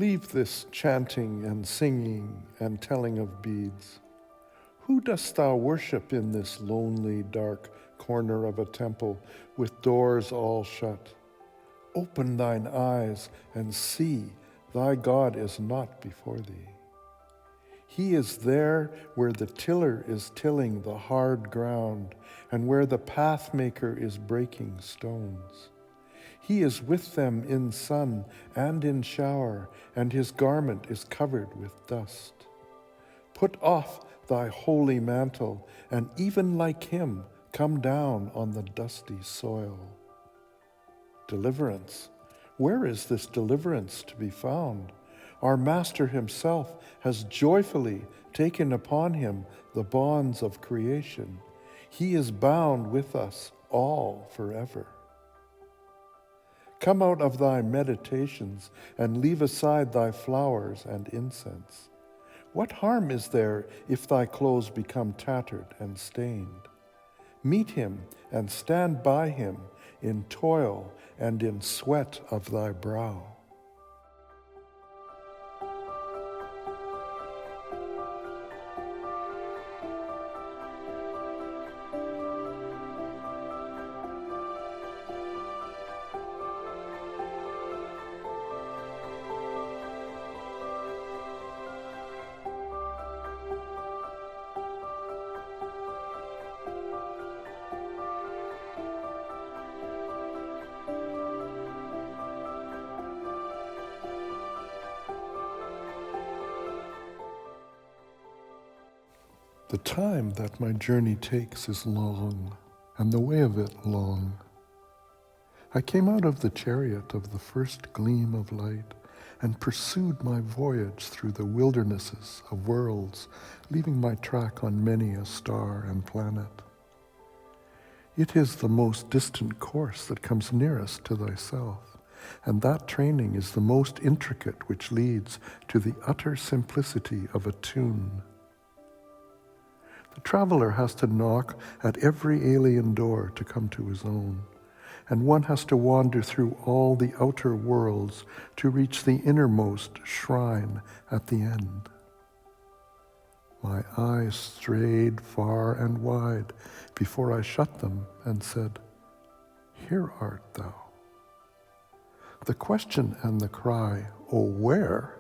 Leave this chanting and singing and telling of beads. Who dost thou worship in this lonely, dark corner of a temple with doors all shut? Open thine eyes and see thy God is not before thee. He is there where the tiller is tilling the hard ground and where the pathmaker is breaking stones. He is with them in sun and in shower, and his garment is covered with dust. Put off thy holy mantle, and even like him, come down on the dusty soil. Deliverance. Where is this deliverance to be found? Our Master himself has joyfully taken upon him the bonds of creation. He is bound with us all forever. Come out of thy meditations and leave aside thy flowers and incense. What harm is there if thy clothes become tattered and stained? Meet him and stand by him in toil and in sweat of thy brow. The time that my journey takes is long, and the way of it long. I came out of the chariot of the first gleam of light and pursued my voyage through the wildernesses of worlds, leaving my track on many a star and planet. It is the most distant course that comes nearest to thyself, and that training is the most intricate which leads to the utter simplicity of a tune. The traveler has to knock at every alien door to come to his own, and one has to wander through all the outer worlds to reach the innermost shrine at the end. My eyes strayed far and wide before I shut them and said, "Here art thou." The question and the cry, "Oh, where?"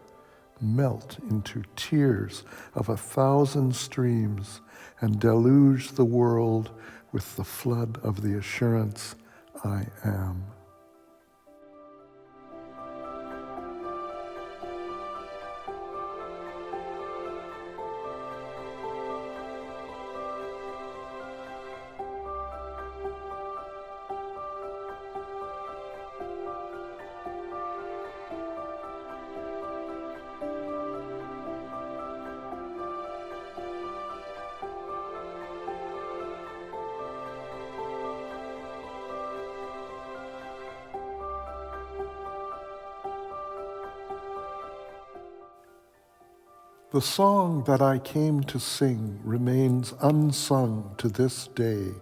melt into tears of 1,000 streams and deluge the world with the flood of the assurance, I am. The song that I came to sing remains unsung to this day.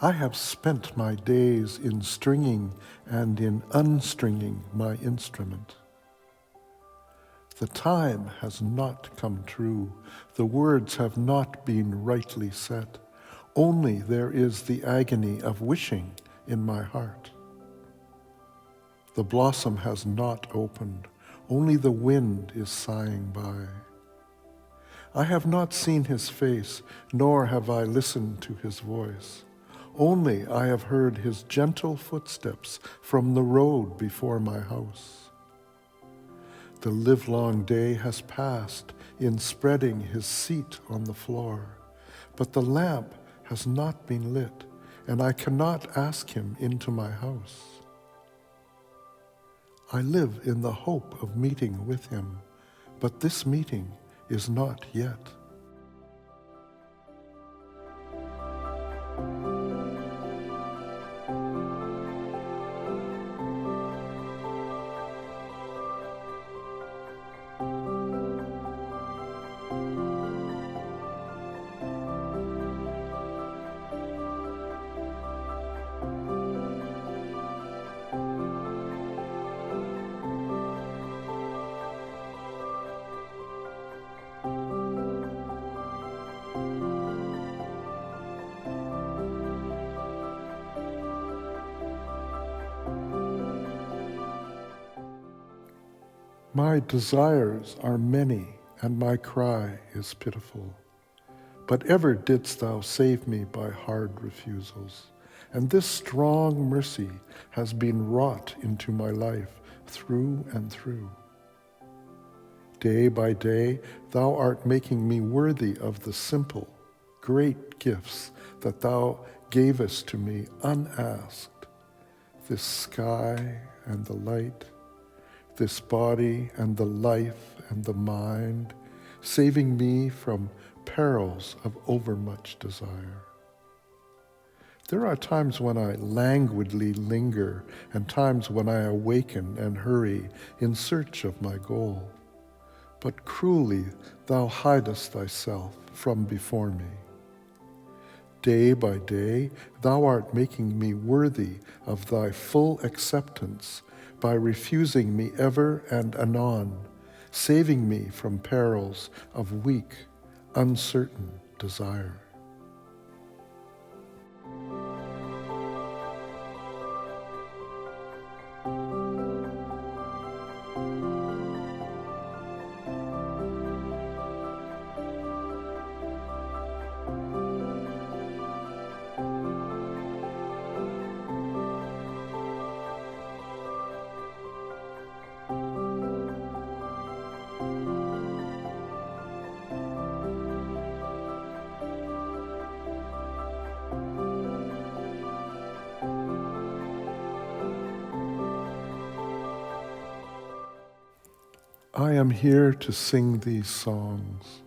I have spent my days in stringing and in unstringing my instrument. The time has not come true. The words have not been rightly set. Only there is the agony of wishing in my heart. The blossom has not opened. Only the wind is sighing by. I have not seen his face, nor have I listened to his voice. Only I have heard his gentle footsteps from the road before my house. The livelong day has passed in spreading his seat on the floor, but the lamp has not been lit, and I cannot ask him into my house. I live in the hope of meeting with him, but this meeting is not yet. My desires are many, and my cry is pitiful. But ever didst thou save me by hard refusals, and this strong mercy has been wrought into my life through and through. Day by day, thou art making me worthy of the simple, great gifts that thou gavest to me unasked, this sky and the light, this body and the life and the mind, saving me from perils of overmuch desire. There are times when I languidly linger and times when I awaken and hurry in search of my goal. But cruelly thou hidest thyself from before me. Day by day thou art making me worthy of thy full acceptance by refusing me ever and anon, saving me from perils of weak, uncertain desire. I am here to sing these songs.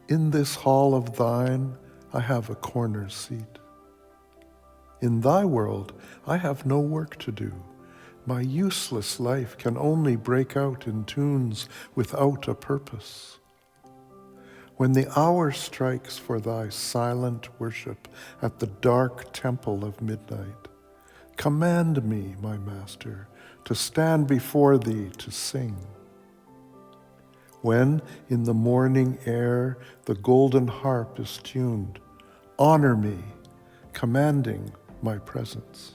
In this hall of thine, I have a corner seat. In thy world, I have no work to do. My useless life can only break out in tunes without a purpose. When the hour strikes for thy silent worship at the dark temple of midnight, command me, my master, to stand before thee to sing. When in the morning air the golden harp is tuned, honor me, commanding my presence.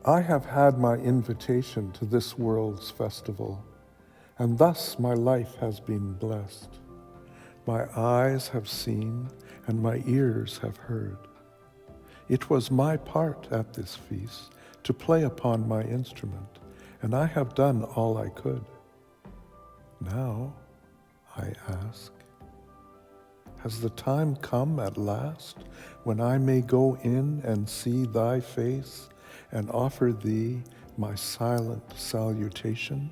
I have had my invitation to this world's festival, and thus my life has been blessed. My eyes have seen, and my ears have heard. It was my part at this feast to play upon my instrument, and I have done all I could. Now, I ask, has the time come at last when I may go in and see thy face and offer thee my silent salutation?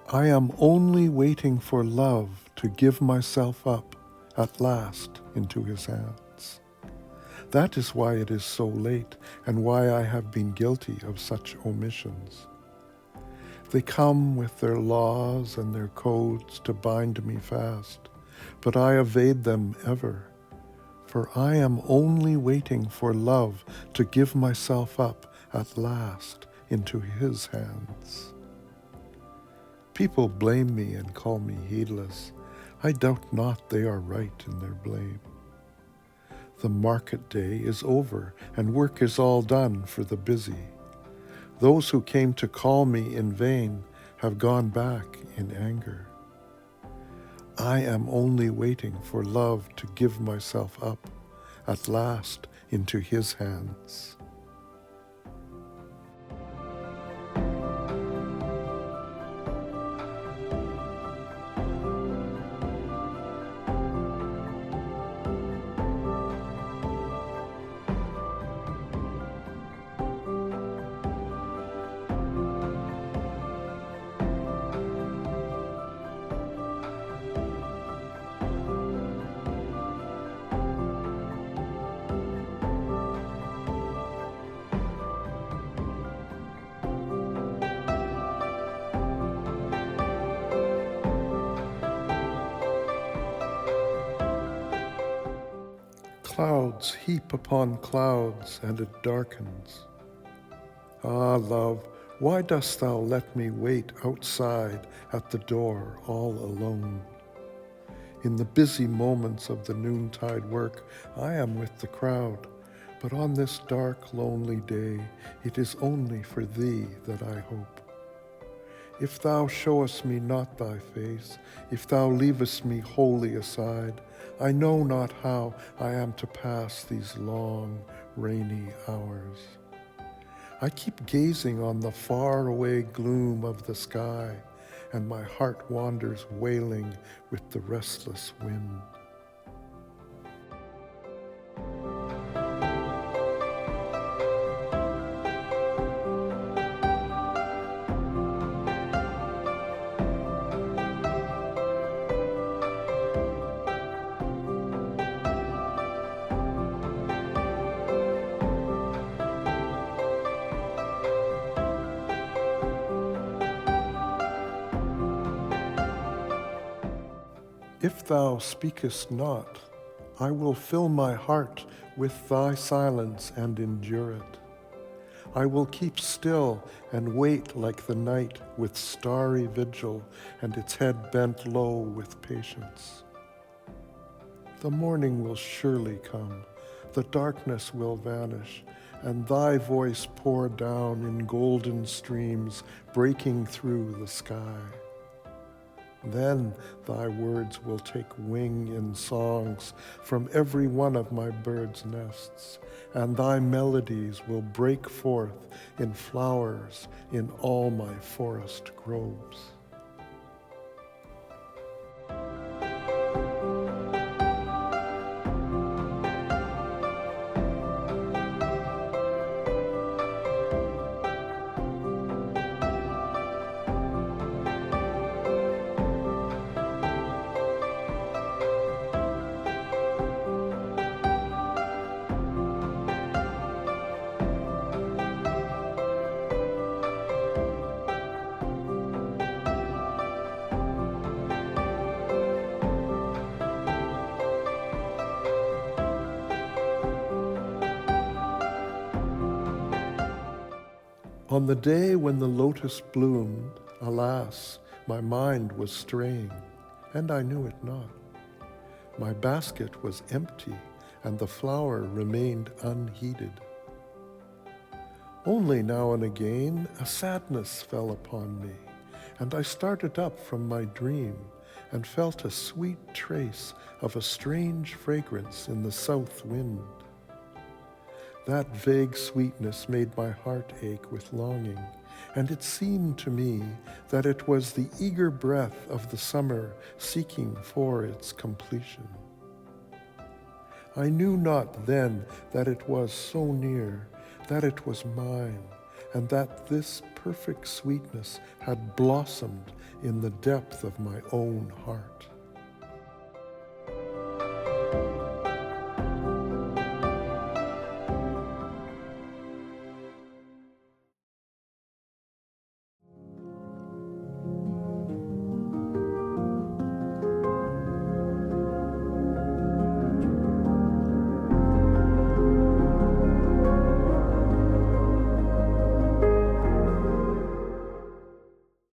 I am only waiting for love to give myself up at last into his hands. That is why it is so late and why I have been guilty of such omissions. They come with their laws and their codes to bind me fast, but I evade them ever, for I am only waiting for love to give myself up at last into his hands. People blame me and call me heedless. I doubt not they are right in their blame. The market day is over, and work is all done for the busy. Those who came to call me in vain have gone back in anger. I am only waiting for love to give myself up, at last, into his hands. Clouds heap upon clouds, and it darkens. Ah, love, why dost thou let me wait outside at the door all alone? In the busy moments of the noontide work, I am with the crowd, but on this dark, lonely day, it is only for thee that I hope. If thou showest me not thy face, if thou leavest me wholly aside, I know not how I am to pass these long, rainy hours. I keep gazing on the far-away gloom of the sky, and my heart wanders wailing with the restless wind. If thou speakest not, I will fill my heart with thy silence and endure it. I will keep still and wait like the night with starry vigil and its head bent low with patience. The morning will surely come, the darkness will vanish, and thy voice pour down in golden streams breaking through the sky. Then thy words will take wing in songs from every one of my birds' nests, and thy melodies will break forth in flowers in all my forest groves. On the day when the lotus bloomed, alas, my mind was straying, and I knew it not. My basket was empty, and the flower remained unheeded. Only now and again a sadness fell upon me, and I started up from my dream and felt a sweet trace of a strange fragrance in the south wind. That vague sweetness made my heart ache with longing, and it seemed to me that it was the eager breath of the summer seeking for its completion. I knew not then that it was so near, that it was mine, and that this perfect sweetness had blossomed in the depth of my own heart.